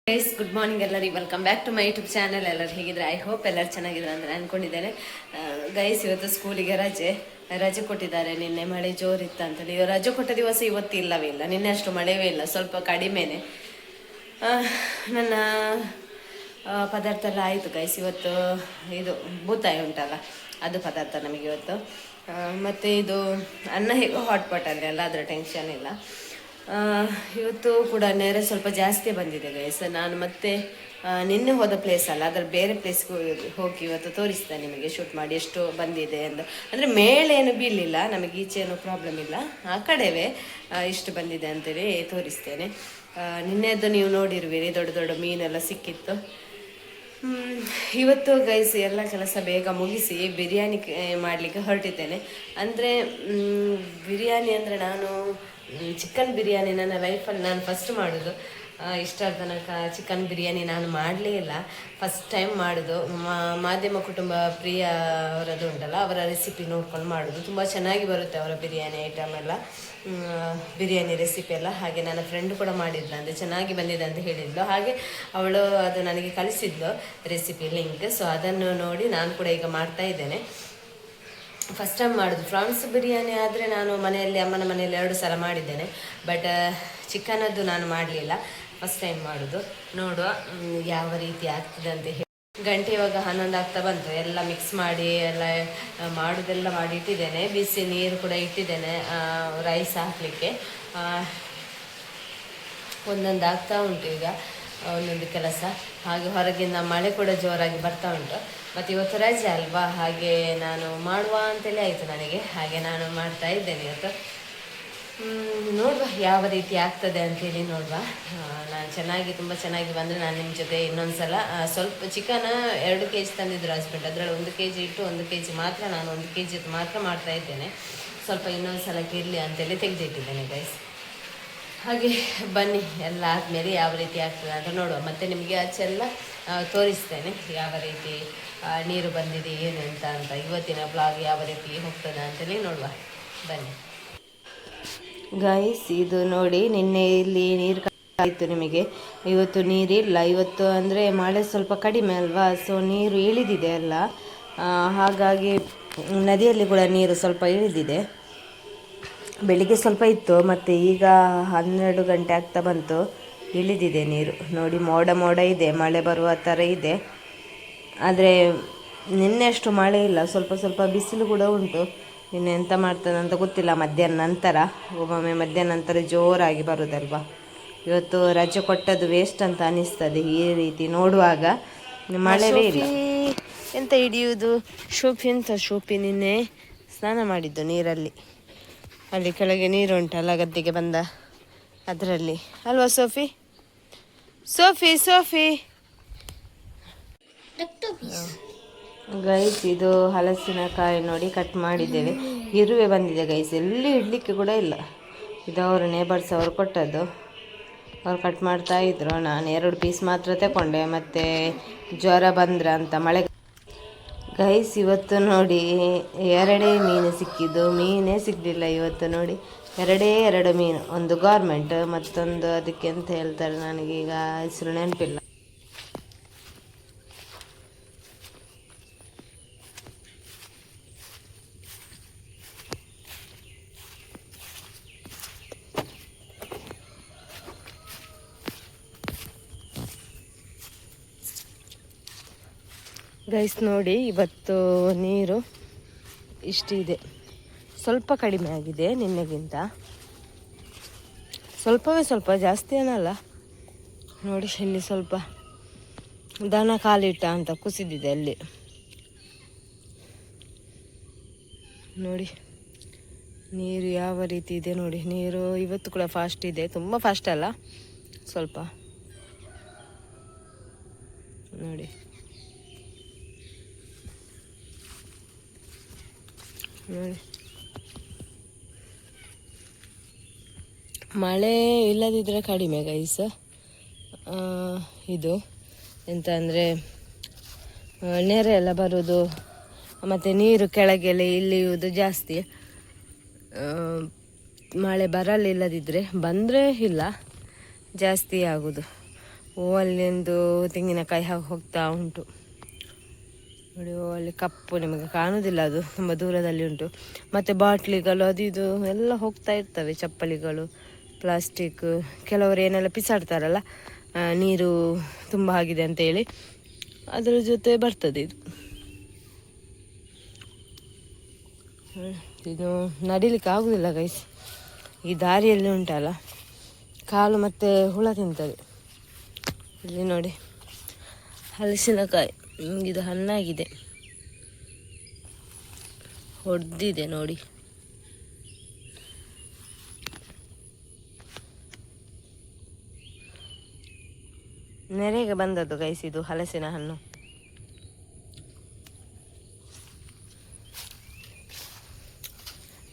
Guys good morning ಎಲ್ಲರಿಗೆ welcome back to my YouTube channel. ಎಲ್ಲರೂ ಹೇಗಿದ್ರೆ ಐ ಹೋಪ್ ಎಲ್ಲರೂ ಚೆನ್ನಾಗಿದ್ರು ಅಂತ ಅನ್ಕೊಂಡಿದ್ದೇನೆ. ಗೈಸ್ ಇವತ್ತು ಸ್ಕೂಲಿಗೆ ರಜೆ ಕೊಟ್ಟಿದ್ದಾರೆ. ನಿನ್ನೆ ಮಳೆ ಜೋರಿತ್ತು ಅಂತೇಳಿ ರಜೆ ಕೊಟ್ಟ ದಿವಸ ಇವತ್ತು ಇಲ್ಲವೇ ಇಲ್ಲ, ನಿನ್ನೆ ಅಷ್ಟು ಮಳೆವೇ ಇಲ್ಲ, ಸ್ವಲ್ಪ ಕಡಿಮೆನೆ. ನನ್ನ ಪದಾರ್ಥ ಎಲ್ಲ ಆಯಿತು ಗೈಸ್. ಇವತ್ತು ಇದು ಬೂತಾಯಿ ಉಂಟಲ್ಲ, ಅದು ಪದಾರ್ಥ ನಮಗೆ ಇವತ್ತು. ಮತ್ತು ಇದು ಅನ್ನ ಹೇಗೋ ಹಾಟ್ ಪಾಟಲ್ಲಿ ಅಲ್ಲ, ಅದರ ಟೆನ್ಷನ್ ಇಲ್ಲ. ಇವತ್ತು ಕೂಡ ನೆರೆ ಸ್ವಲ್ಪ ಜಾಸ್ತಿ ಬಂದಿದೆ ಗೈಸ್. ನಾನು ಮತ್ತೆ ನಿನ್ನೆ ಹೋದ ಪ್ಲೇಸ್ ಅಲ್ಲ, ಅದರ ಬೇರೆ ಪ್ಲೇಸ್ಗೆ ಹೋಗಿ ಇವತ್ತು ತೋರಿಸ್ತೇನೆ ನಿಮಗೆ, ಶೂಟ್ ಮಾಡಿ ಎಷ್ಟು ಬಂದಿದೆ ಅಂತ. ಅಂದರೆ ಮೇಲೇನು ಬೀಳಲಿಲ್ಲ, ನಮಗೆ ಈಚೆ ಏನೂ ಪ್ರಾಬ್ಲಮ್ ಇಲ್ಲ, ಆ ಕಡೆವೇ ಇಷ್ಟು ಬಂದಿದೆ ಅಂತೇಳಿ ತೋರಿಸ್ತೇನೆ. ನಿನ್ನೆದ್ದು ನೀವು ನೋಡಿರುವಿರಿ, ದೊಡ್ಡ ದೊಡ್ಡ ಮೀನೆಲ್ಲ ಸಿಕ್ಕಿತ್ತು. ಇವತ್ತು ಗೈಸ್ ಎಲ್ಲ ಕೆಲಸ ಬೇಗ ಮುಗಿಸಿ ಬಿರಿಯಾನಿ ಮಾಡಲಿಕ್ಕೆ ಹೊರಟಿದ್ದೇನೆ. ಅಂದರೆ ಬಿರಿಯಾನಿ ಅಂದರೆ ನಾನು ಚಿಕನ್ ಬಿರಿಯಾನಿ ನನ್ನ ಲೈಫಲ್ಲಿ ನಾನು ಫಸ್ಟ್ ಮಾಡೋದು. ಇಷ್ಟರ ತನಕ ಚಿಕನ್ ಬಿರಿಯಾನಿ ನಾನು ಮಾಡಲೇ ಇಲ್ಲ, ಫಸ್ಟ್ ಟೈಮ್ ಮಾಡೋದು. ಮಾಧ್ಯಮ ಕುಟುಂಬ ಪ್ರಿಯ ಅವರದ್ದು ಉಂಟಲ್ಲ, ಅವರ ರೆಸಿಪಿ ನೋಡ್ಕೊಂಡು ಮಾಡೋದು. ತುಂಬ ಚೆನ್ನಾಗಿ ಬರುತ್ತೆ ಅವರ ಬಿರಿಯಾನಿ ಐಟಮ್ ಎಲ್ಲ, ಬಿರಿಯಾನಿ ರೆಸಿಪಿ ಎಲ್ಲ. ಹಾಗೆ ನನ್ನ ಫ್ರೆಂಡ್ ಕೂಡ ಮಾಡಿದ್ಲು, ಅಂದರೆ ಚೆನ್ನಾಗಿ ಬಂದಿದೆ ಅಂತ ಹೇಳಿದ್ಲು. ಹಾಗೆ ಅವಳು ಅದು ನನಗೆ ಕಲಿಸಿದ್ಲು ರೆಸಿಪಿ ಲಿಂಕ್. ಸೊ ಅದನ್ನು ನೋಡಿ ನಾನು ಕೂಡ ಈಗ ಮಾಡ್ತಾ ಇದ್ದೇನೆ. ಫಸ್ಟ್ ಟೈಮ್ ಮಾಡೋದು. ಫ್ರಾನ್ಸ್ ಬಿರಿಯಾನಿ ಆದರೆ ನಾನು ಮನೆಯಲ್ಲಿ ಅಮ್ಮನ ಮನೆಯಲ್ಲಿ 2 ಸಲ ಮಾಡಿದ್ದೇನೆ, ಬಟ್ ಚಿಕನದ್ದು ನಾನು ಮಾಡಲಿಲ್ಲ, ಫಸ್ಟ್ ಟೈಮ್ ಮಾಡೋದು. ನೋಡುವ ಯಾವ ರೀತಿ ಆಗ್ತದೆ ಅಂತ ಹೇಳಿ. ಗಂಟೆ ಇವಾಗ 11 ಆಗ್ತಾ ಬಂತು. ಎಲ್ಲ ಮಿಕ್ಸ್ ಮಾಡಿ ಎಲ್ಲ ಮಾಡೋದೆಲ್ಲ ಮಾಡಿ ಇಟ್ಟಿದ್ದೇನೆ. ಬಿಸಿ ನೀರು ಕೂಡ ಇಟ್ಟಿದ್ದೇನೆ ರೈಸ್ ಹಾಕಲಿಕ್ಕೆ. ಒಂದೊಂದು ಆಗ್ತಾ ಉಂಟು ಈಗ ಒಂದೊಂದು ಕೆಲಸ. ಹಾಗೆ ಹೊರಗಿಂದ ಮಳೆ ಕೂಡ ಜೋರಾಗಿ ಬರ್ತಾ ಉಂಟು. ಮತ್ತು ಇವತ್ತು ರಜೆ ಅಲ್ವಾ, ಹಾಗೆ ನಾನು ಮಾಡುವ ಅಂತೇಳಿ ಆಯಿತು ನನಗೆ. ಹಾಗೆ ನಾನು ಮಾಡ್ತಾ ಇದ್ದೇನೆ ಇವತ್ತು. ನೋಡುವ ಯಾವ ರೀತಿ ಆಗ್ತದೆ ಅಂತೇಳಿ ನೋಡುವ. ನಾನು ತುಂಬ ಚೆನ್ನಾಗಿ ಬಂದರೆ ನಾನು ನಿಮ್ಮ ಜೊತೆ ಇನ್ನೊಂದು ಸಲ ಸ್ವಲ್ಪ ಚಿಕನ್ 2 kg ತಂದಿದ್ರು ಹಸ್ಬೆಂಡ್, ಅದರಲ್ಲಿ 1 kg ಇಟ್ಟು 1 kg ಮಾತ್ರ ನಾನು 1 kg ಮಾತ್ರ ಮಾಡ್ತಾ ಇದ್ದೇನೆ. ಸ್ವಲ್ಪ ಇನ್ನೊಂದು ಸಲಕ್ಕೆ ಇರಲಿ ಅಂತೇಳಿ ತೆಗೆದಿಟ್ಟಿದ್ದೇನೆ ಗೈಸ್. ಹಾಗೆ ಬನ್ನಿ, ಎಲ್ಲ ಆದಮೇಲೆ ಯಾವ ರೀತಿ ಆಗ್ತದೆ ಅಂತ ನೋಡುವ. ಮತ್ತು ನಿಮಗೆ ಆಚೆಲ್ಲ ತೋರಿಸ್ತೇನೆ ಯಾವ ರೀತಿ ನೀರು ಬಂದಿದೆ ಏನು ಅಂತ ಇವತ್ತಿನ ಬ್ಲಾಗ್ ಯಾವ ರೀತಿ ಹೋಗ್ತದೆ ಅಂತೇಳಿ ನೋಡುವ, ಬನ್ನಿ ಗೈಸ್. ಇದು ನೋಡಿ, ನಿನ್ನೆ ಇಲ್ಲಿ ನೀರು ಆಯಿತು ನಿಮಗೆ, ಇವತ್ತು ನೀರಿಲ್ಲ. ಇವತ್ತು ಅಂದರೆ ಮಳೆ ಸ್ವಲ್ಪ ಕಡಿಮೆ ಅಲ್ವಾ, ಸೊ ನೀರು ಇಳಿದಿದೆ ಎಲ್ಲ. ಹಾಗಾಗಿ ನದಿಯಲ್ಲಿ ಕೂಡ ನೀರು ಸ್ವಲ್ಪ ಇಳಿದಿದೆ. ಬೆಳಿಗ್ಗೆ ಸ್ವಲ್ಪ ಇತ್ತು, ಮತ್ತು ಈಗ 12 ಗಂಟೆ ಆಗ್ತಾ ಬಂತು, ಇಳಿದಿದೆ ನೀರು. ನೋಡಿ, ಮೋಡ ಇದೆ, ಮಳೆ ಬರುವ ಥರ ಇದೆ. ಆದರೆ ನಿನ್ನೆ ಅಷ್ಟು ಮಳೆ ಇಲ್ಲ, ಸ್ವಲ್ಪ ಸ್ವಲ್ಪ ಬಿಸಿಲು ಕೂಡ ಉಂಟು. ಇನ್ನು ಎಂತ ಮಾಡ್ತದೆ ಅಂತ ಗೊತ್ತಿಲ್ಲ. ಮಧ್ಯಾಹ್ನ ನಂತರ, ಒಮ್ಮೊಮ್ಮೆ ಮಧ್ಯಾಹ್ನ ನಂತರ ಜೋರಾಗಿ ಬರೋದಲ್ವಾ. ಇವತ್ತು ರಜೆ ಕೊಟ್ಟದ್ದು ವೇಸ್ಟ್ ಅಂತ ಅನಿಸ್ತದೆ ಈ ರೀತಿ ನೋಡುವಾಗ. ಮಳೆವೇ ಇಲ್ಲ. ಎಂತ ಹಿಡಿಯುವುದು ಶೋಪಿ ನಿನ್ನೆ ಸ್ನಾನ ಮಾಡಿದ್ದು ನೀರಲ್ಲಿ. ಅಲ್ಲಿ ಕೆಳಗೆ ನೀರು ಉಂಟಲ್ಲ, ಗದ್ದೆಗೆ ಬಂದ ಅದರಲ್ಲಿ ಅಲ್ವಾ ಸೋಫಿ? ಗೈಸ್, ಇದು ಹಲಸಿನಕಾಯಿ ನೋಡಿ, ಕಟ್ ಮಾಡಿದ್ದೇವೆ. ಇರುವೆ ಬಂದಿದೆ ಗೈಸ್, ಎಲ್ಲಿ ಇಡಲಿಕ್ಕೆ ಕೂಡ ಇಲ್ಲ. ಇದು ಅವರು ನೇಬರ್ಸ್ ಅವರು ಕೊಟ್ಟದ್ದು, ಅವ್ರು ಕಟ್ ಮಾಡ್ತಾ ಇದ್ರು. ನಾನು 2 ಪೀಸ್ ಮಾತ್ರ ತಗೊಂಡೆ, ಮತ್ತು ಜ್ವರ ಬಂದ್ರೆ ಅಂತ ಮಳೆ. ಗೈಸ್, ಇವತ್ತು ನೋಡಿ 2 ಮೀನು ಸಿಕ್ಕಿದ್ದು, ಮೀನೇ ಸಿಗಲಿಲ್ಲ ಇವತ್ತು. ನೋಡಿ, 2 ಮೀನು, ಒಂದು ಗಾರ್ಮೆಂಟ್, ಮತ್ತೊಂದು ಅದಕ್ಕೆ ಅಂತ ಹೇಳ್ತಾರೆ, ನನಗೀಗ ಹೆಸರು ನೆನಪಿಲ್ಲ. ಗೈಸ್ ನೋಡಿ, ಇವತ್ತು ನೀರು ಇಷ್ಟಿದೆ, ಸ್ವಲ್ಪ ಕಡಿಮೆ ಆಗಿದೆ ನಿನ್ನೆಗಿಂತ. ಸ್ವಲ್ಪವೇ ಸ್ವಲ್ಪ, ಜಾಸ್ತಿ ಏನಲ್ಲ. ನೋಡಿ, ಇಲ್ಲಿ ಸ್ವಲ್ಪ ದನ ಕಾಲಿಟ್ಟ ಅಂತ ಕುಸಿದಿದೆ ಅಲ್ಲಿ. ನೋಡಿ ನೀರು ಯಾವ ರೀತಿ ಇದೆ ನೋಡಿ. ನೀರು ಇವತ್ತು ಕೂಡ ಫಾಸ್ಟ್ ಇದೆ, ತುಂಬ ಫಾಸ್ಟ್ ಅಲ್ಲ, ಸ್ವಲ್ಪ ನೋಡಿ. ಮಳೆ ಇಲ್ಲದಿದ್ದರೆ ಕಡಿಮೆ ಗೈಸ್. ಇದು ಎಂತ ಅಂದರೆ ನೆರೆ ಎಲ್ಲ ಬರೋದು, ಮತ್ತು ನೀರು ಕೆಳಗೆಲ್ಲ ಇಳಿಯುವುದು ಜಾಸ್ತಿ. ಮಳೆ ಬರಲಿಲ್ಲದಿದ್ದರೆ, ಬಂದರೆ ಇಲ್ಲ, ಜಾಸ್ತಿ ಆಗೋದು. ಓ ಅಲ್ಲಿ ಒಂದು ತೆಂಗಿನಕಾಯಿ ಹೋಗ್ತಾ ಉಂಟು ನೋಡಿ. ಅಲ್ಲಿ ಕಪ್ಪು ನಿಮಗೆ ಕಾಣುವುದಿಲ್ಲ, ಅದು ತುಂಬ ದೂರದಲ್ಲಿ ಉಂಟು. ಮತ್ತು ಬಾಟ್ಲಿಗಳು ಅದು ಇದು ಎಲ್ಲ ಹೋಗ್ತಾ ಇರ್ತವೆ, ಚಪ್ಪಲಿಗಳು, ಪ್ಲಾಸ್ಟಿಕ್, ಕೆಲವರು ಏನೆಲ್ಲ ಬಿಸಾಡ್ತಾರಲ್ಲ ನೀರು ತುಂಬ ಆಗಿದೆ ಅಂತೇಳಿ, ಅದರ ಜೊತೆ ಬರ್ತದೆ ಇದು. ಇದು ನಡಿಲಿಕ್ಕೆ ಆಗುದಿಲ್ಲ ಗೈಸ್, ಈ ದಾರಿಯಲ್ಲಿ ಉಂಟಲ್ಲ ಕಾಲು ಮತ್ತು ಹುಳ ತಿಂತದೆ. ಇಲ್ಲಿ ನೋಡಿ ಹಲಸಿನಕಾಯಿ, ಇದು ಹಣ್ಣಾಗಿದೆ, ಹೊಡೆದಿದೆ ನೋಡಿ. ನೆರೆಗೆ ಬಂದದ್ದು ಗೈಸ್ ಇದು ಹಲಸಿನ ಹಣ್ಣು.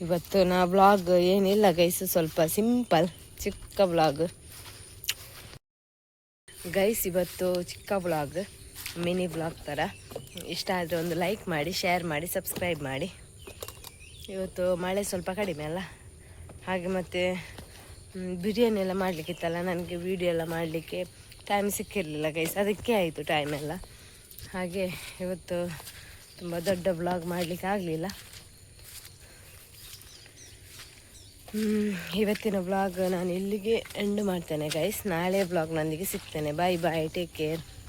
ಇವತ್ತು ನಾ ಬ್ಲಾಗ್ ಏನಿಲ್ಲ ಗೈಸ್, ಸ್ವಲ್ಪ ಸಿಂಪಲ್ ಚಿಕ್ಕ ಬ್ಲಾಗ್ ಗೈಸ್. ಇವತ್ತು ಚಿಕ್ಕ ಬ್ಲಾಗ್, ಮಿನಿ ಬ್ಲಾಗ್ ಥರ. ಇಷ್ಟ ಆದರೆ ಒಂದು ಲೈಕ್ ಮಾಡಿ, ಶೇರ್ ಮಾಡಿ, ಸಬ್ಸ್ಕ್ರೈಬ್ ಮಾಡಿ. ಇವತ್ತು ಮಳೆ ಸ್ವಲ್ಪ ಕಡಿಮೆ ಅಲ್ಲ, ಹಾಗೆ ಮತ್ತು ಬಿರಿಯಾನಿ ಎಲ್ಲ ಮಾಡಲಿಕ್ಕಿತ್ತಲ್ಲ, ನನಗೆ ವೀಡಿಯೋ ಎಲ್ಲ ಮಾಡಲಿಕ್ಕೆ ಟೈಮ್ ಸಿಕ್ಕಿರಲಿಲ್ಲ ಗೈಸ್, ಅದಕ್ಕೆ ಆಯಿತು ಟೈಮ್ ಎಲ್ಲ. ಹಾಗೆ ಇವತ್ತು ತುಂಬ ದೊಡ್ಡ ಬ್ಲಾಗ್ ಮಾಡಲಿಕ್ಕೆ ಆಗಲಿಲ್ಲ. ಇವತ್ತಿನ ಬ್ಲಾಗ್ ನಾನು ಇಲ್ಲಿಗೆ ಎಂಡ್ ಮಾಡ್ತೇನೆ ಗೈಸ್. ನಾಳೆ ಬ್ಲಾಗ್ ನೊಂದಿಗೆ ಸಿಗ್ತೇನೆ. ಬಾಯ್ ಬಾಯ್, ಟೇಕ್ ಕೇರ್.